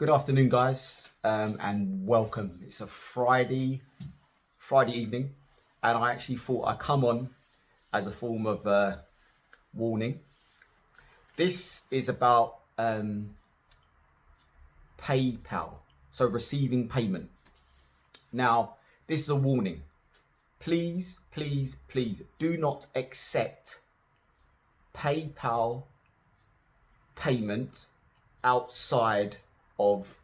Good afternoon, guys, and welcome. It's a Friday evening, and I actually thought I'd come on as a form of warning. This is about PayPal, so receiving payment. Now, this is a warning. Please, please, please do not accept PayPal payment outside of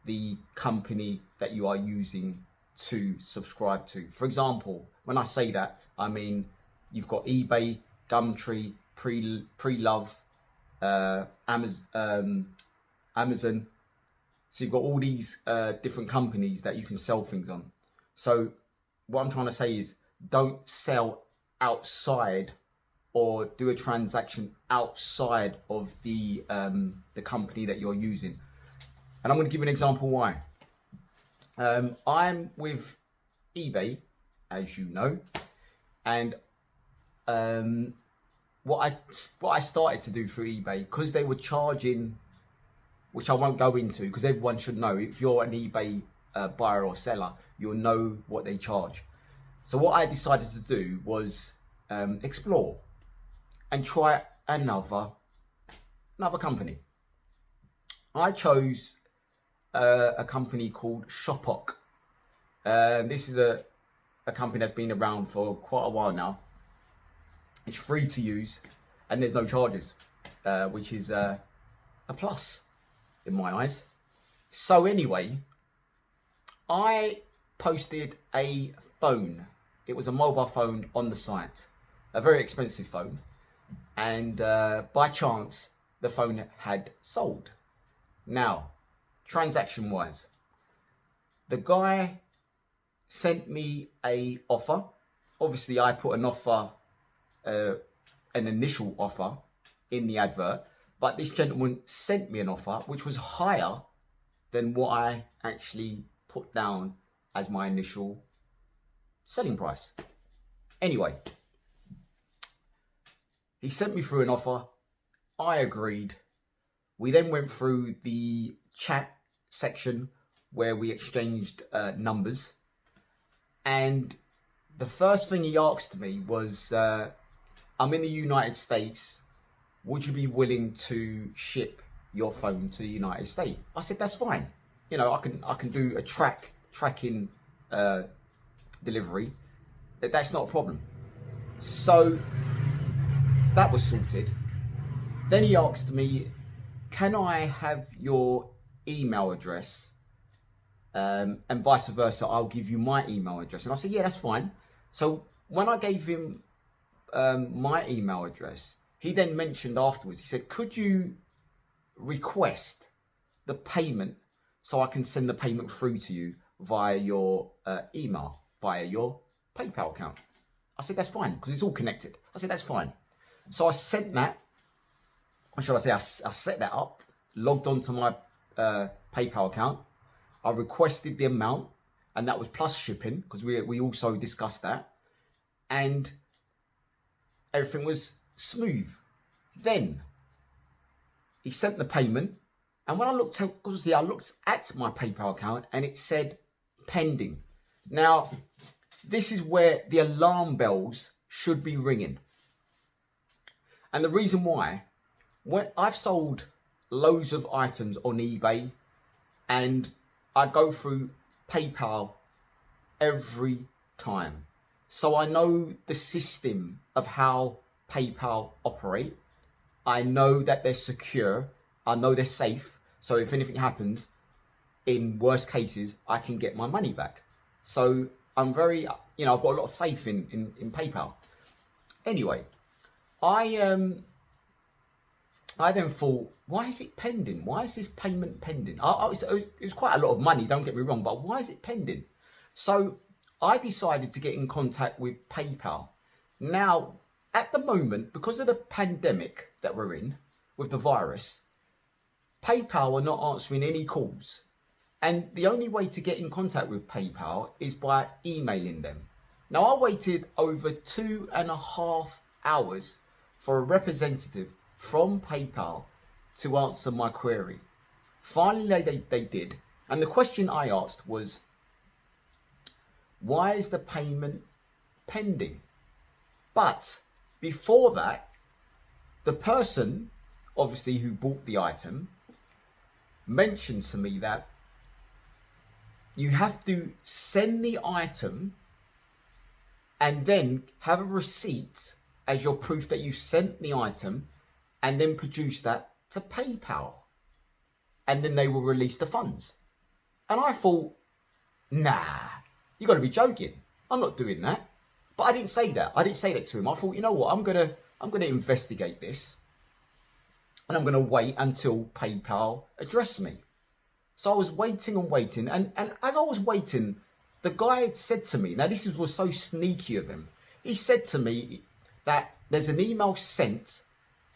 the company that you are using to subscribe to. For example, when I say that, I mean you've got eBay, Gumtree, Pre-Love, Amazon. So you've got all these different companies that you can sell things on. So what I'm trying to say is don't sell outside or do a transaction outside of the company that you're using. And I'm going to give you an example why. I'm with eBay, as you know, and what I started to do through eBay, because they were charging, which I won't go into, because everyone should know, if you're an eBay buyer or seller, you'll know what they charge. So what I decided to do was explore and try another company. I chose a company called Shopok. This is a company that's been around for quite a while now. It's free to use and there's no charges, which is a plus in my eyes. So anyway, I posted a phone. It was a mobile phone on the site, a very expensive phone. And by chance, the phone had sold. Now, transaction wise, the guy sent me a offer. Obviously, I put an offer, an initial offer in the advert, but this gentleman sent me an offer which was higher than what I actually put down as my initial selling price. Anyway, he sent me through an offer. I agreed. We then went through the chat section where we exchanged numbers. And the first thing he asked me was, I'm in the United States. Would you be willing to ship your phone to the United States? I said, that's fine. You know, I can do a tracking delivery. That's not a problem. So that was sorted. Then he asked me, can I have your email address? And vice versa, I'll give you my email address. And I said, yeah, that's fine. So when I gave him my email address, he then mentioned afterwards, he said, could you request the payment so I can send the payment through to you via your email, via your PayPal account? I said, that's fine, because it's all connected. I said, that's fine. So I sent that, or should I say, I set that up, logged onto my PayPal account. I requested the amount, and that was plus shipping, because we also discussed that. And everything was smooth. Then he sent the payment, and when I looked at, obviously I looked at my PayPal account, and it said pending. Now, this is where the alarm bells should be ringing. And the reason why, when I've sold loads of items on eBay, and I go through PayPal every time. So I know the system of how PayPal operate. I know that they're secure. I know they're safe. So if anything happens, in worst cases, I can get my money back. So I'm very, I've got a lot of faith in PayPal. Anyway, I then thought, why is it pending? Why is this payment pending? It was quite a lot of money, don't get me wrong, but why is it pending? So I decided to get in contact with PayPal. Now, at the moment, because of the pandemic that we're in with the virus, PayPal are not answering any calls. And the only way to get in contact with PayPal is by emailing them. Now, I waited over 2.5 hours for a representative from PayPal to answer my query. Finally, they did. And the question I asked was, why is the payment pending? But before that, the person, obviously, who bought the item mentioned to me that you have to send the item and then have a receipt as your proof that you sent the item, and then produce that to PayPal. And then they will release the funds. And I thought, nah, you got to be joking. I'm not doing that. But I didn't say that. I didn't say that to him. I thought, you know what? I'm gonna investigate this, and I'm gonna wait until PayPal address me. So I was waiting and waiting, and as I was waiting, the guy had said to me, now this was so sneaky of him. He said to me that there's an email sent.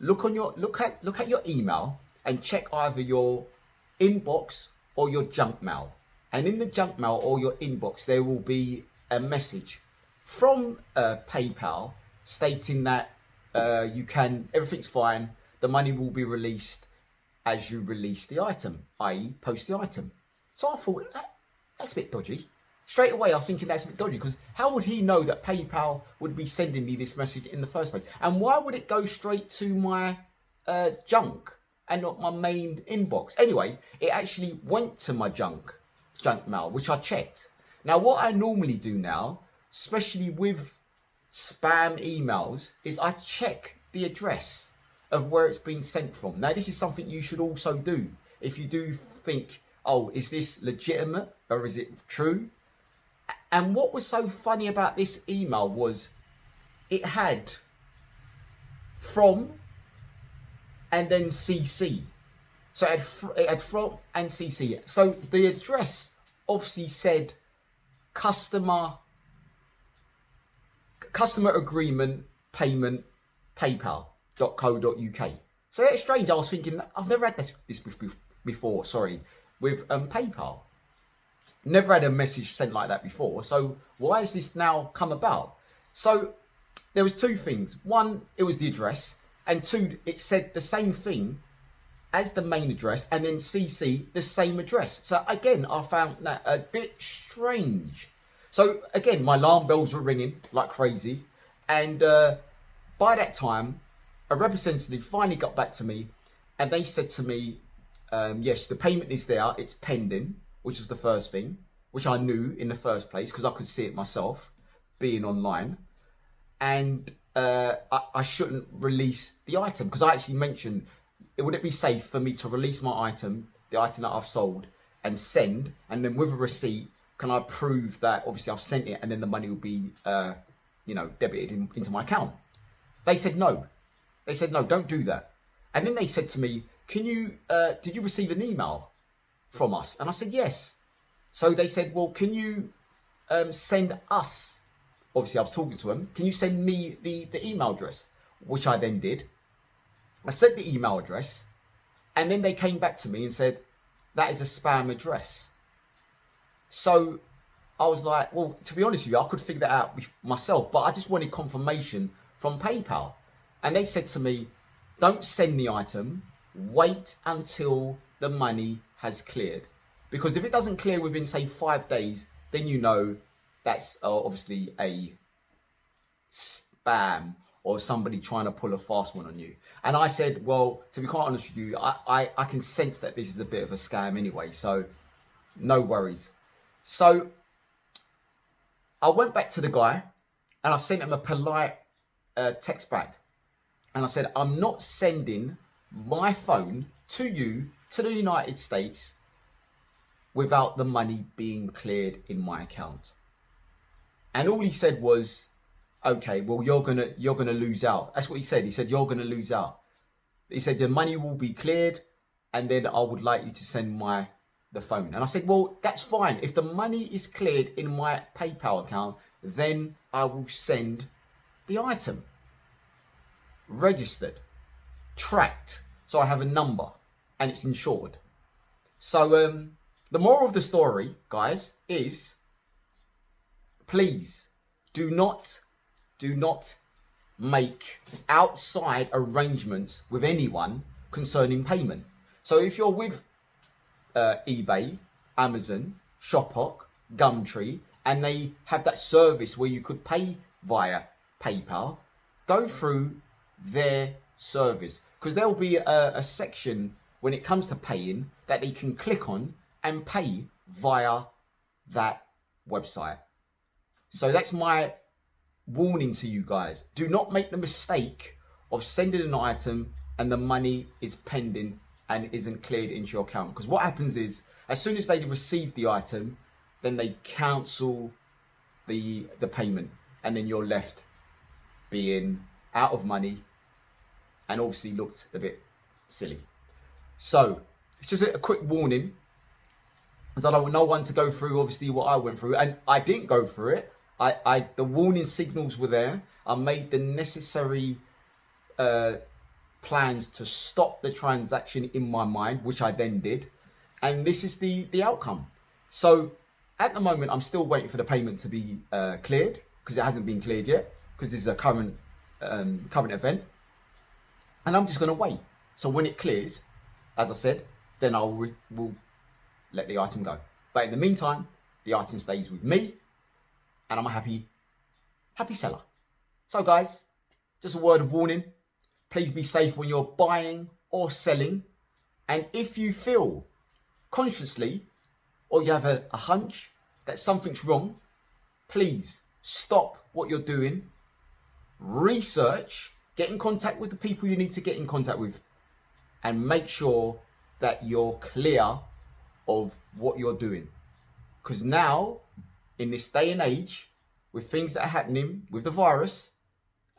Look at your email and check either your inbox or your junk mail. And in the junk mail or your inbox, there will be a message from PayPal stating that everything's fine. The money will be released as you release the item, i.e. post the item. So I thought, that's a bit dodgy. Straight away, I was thinking that's a bit dodgy, because how would he know that PayPal would be sending me this message in the first place? And why would it go straight to my junk and not my main inbox? Anyway, it actually went to my junk mail, which I checked. Now, what I normally do now, especially with spam emails, is I check the address of where it's been sent from. Now, this is something you should also do. If you do think, oh, is this legitimate or is it true? And what was so funny about this email was it had from and then CC. So it had from and CC. So the address obviously said customer agreement payment PayPal.co.uk. So that's strange. I was thinking, I've never had this before. Sorry, with PayPal. Never had a message sent like that before. So why has this now come about? So there was two things. One, it was the address, and two, it said the same thing as the main address, and then CC the same address. So again, I found that a bit strange. So again, my alarm bells were ringing like crazy, and by that time, a representative finally got back to me, and they said to me, yes, the payment is there, it's pending, which was the first thing, which I knew in the first place because I could see it myself being online. And I shouldn't release the item, because I actually mentioned, would it be safe for me to release my item, the item that I've sold, and send, and then with a receipt, can I prove that obviously I've sent it, and then the money will be, debited into my account? They said no. They said no, don't do that. And then they said to me, did you receive an email from us? And I said yes. So they said, well, can you send us, obviously I was talking to them, can you send me the email address? Which I then did. I sent the email address, and then they came back to me and said, that is a spam address. So I was like, well, to be honest with you, I could figure that out myself, but I just wanted confirmation from PayPal. And they said to me, don't send the item, wait until the money has cleared. Because if it doesn't clear within, say, 5 days, then you know that's obviously a spam or somebody trying to pull a fast one on you. And I said, well, to be quite honest with you, I can sense that this is a bit of a scam anyway, so no worries. So I went back to the guy and I sent him a polite text back. And I said, I'm not sending my phone to you, to the United States, without the money being cleared in my account. And all he said was, okay, well, you're gonna lose out. That's what he said. He said, you're gonna lose out. He said, the money will be cleared, and then I would like you to send the phone. And I said, well, that's fine. If the money is cleared in my PayPal account, then I will send the item. Registered, tracked, so I have a number, and it's insured. So the moral of the story, guys, is please do not make outside arrangements with anyone concerning payment. So if you're with eBay, Amazon, Shopok, Gumtree, and they have that service where you could pay via PayPal. Go through their service, because there will be a section when it comes to paying that they can click on and pay via that website. So that's my warning to you guys. Do not make the mistake of sending an item and the money is pending and isn't cleared into your account. Because what happens is, as soon as they receive the item, then they cancel the payment, and then you're left being out of money and obviously looked a bit silly. So it's just a quick warning, because I don't want no one to go through obviously what I went through, and I didn't go through it. The warning signals were there. I made the necessary plans to stop the transaction in my mind, which I then did, and this is the outcome. So at the moment, I'm still waiting for the payment to be cleared, because it hasn't been cleared yet, because this is a current event, and I'm just going to wait. So when it clears, as I said, then we'll let the item go. But in the meantime, the item stays with me, and I'm a happy seller. So guys, just a word of warning. Please be safe when you're buying or selling. And if you feel consciously, or you have a hunch that something's wrong, please stop what you're doing, research, get in contact with the people you need to get in contact with, and make sure that you're clear of what you're doing. Because now, in this day and age, with things that are happening with the virus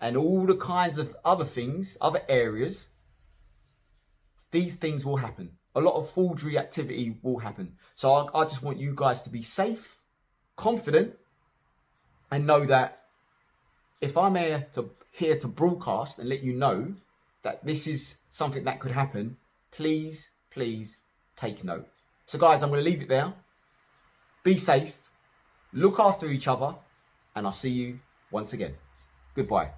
and all the kinds of other things, other areas, these things will happen. A lot of forgery activity will happen. So I just want you guys to be safe, confident, and know that if I'm here to broadcast and let you know that this is something that could happen, please take note. So guys, I'm going to leave it there. Be safe, look after each other, and I'll see you once again. Goodbye.